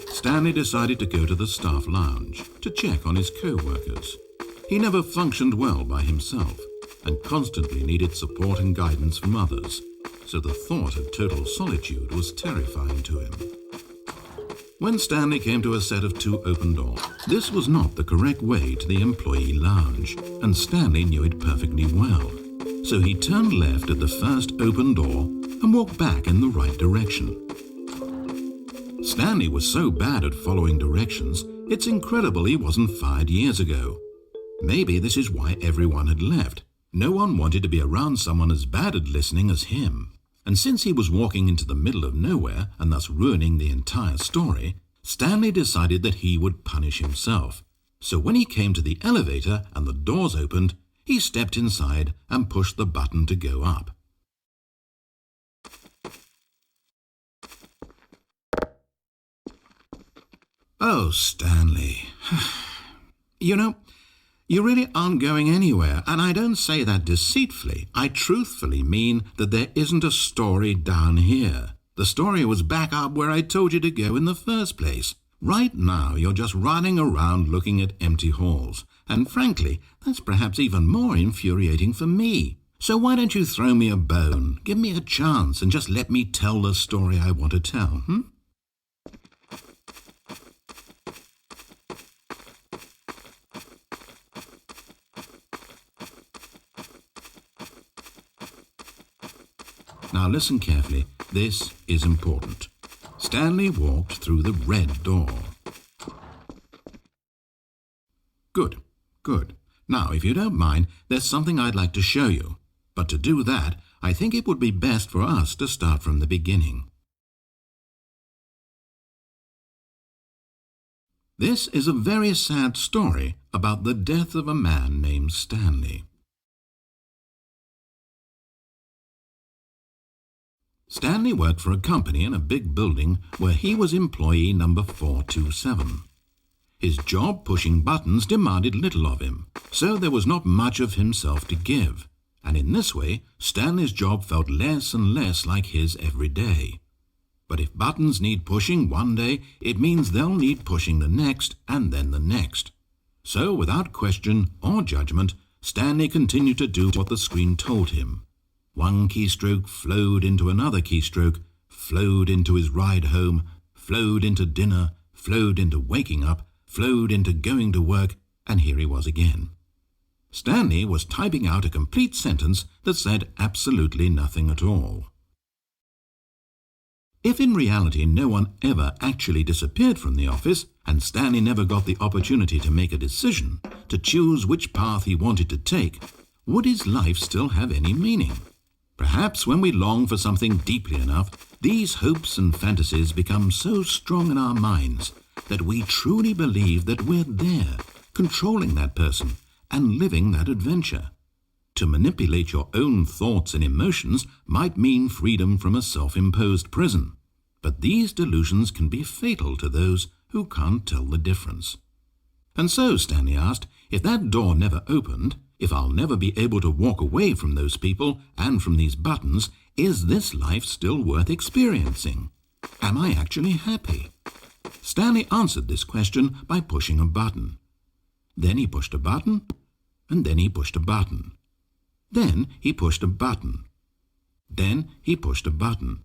Stanley decided to go to the staff lounge to check on his co-workers. He never functioned well by himself and constantly needed support and guidance from others, so the thought of total solitude was terrifying to him. When Stanley came to a set of 2 open doors, this was not the correct way to the employee lounge, and Stanley knew it perfectly well. So he turned left at the first open door and walked back in the right direction. Stanley was so bad at following directions, it's incredible he wasn't fired years ago. Maybe this is why everyone had left. No one wanted to be around someone as bad at listening as him. And since he was walking into the middle of nowhere and thus ruining the entire story, Stanley decided that he would punish himself. So when he came to the elevator and the doors opened, he stepped inside and pushed the button to go up. Oh, Stanley. You know, you really aren't going anywhere, and I don't say that deceitfully. I truthfully mean that there isn't a story down here. The story was back up where I told you to go in the first place. Right now, you're just running around looking at empty halls, and frankly, that's perhaps even more infuriating for me. So why don't you throw me a bone, give me a chance, and just let me tell the story I want to tell, Now listen carefully, this is important. Stanley walked through the red door. Good, good. Now, if you don't mind, there's something I'd like to show you. But to do that, I think it would be best for us to start from the beginning. This is a very sad story about the death of a man named Stanley. Stanley worked for a company in a big building where he was employee number 427. His job pushing buttons demanded little of him, so there was not much of himself to give, and in this way Stanley's job felt less and less like his every day. But if buttons need pushing one day, it means they'll need pushing the next and then the next. So without question or judgment, Stanley continued to do what the screen told him. One keystroke flowed into another keystroke, flowed into his ride home, flowed into dinner, flowed into waking up, flowed into going to work, and here he was again. Stanley was typing out a complete sentence that said absolutely nothing at all. If in reality no one ever actually disappeared from the office, and Stanley never got the opportunity to make a decision, to choose which path he wanted to take, would his life still have any meaning? Perhaps when we long for something deeply enough, these hopes and fantasies become so strong in our minds that we truly believe that we're there, controlling that person and living that adventure. To manipulate your own thoughts and emotions might mean freedom from a self-imposed prison, but these delusions can be fatal to those who can't tell the difference. And so, Stanley asked, if that door never opened, if I'll never be able to walk away from those people and from these buttons, is this life still worth experiencing? Am I actually happy? Stanley answered this question by pushing a button. Then he pushed a button, and then he pushed a button. Then he pushed a button. Then he pushed a button.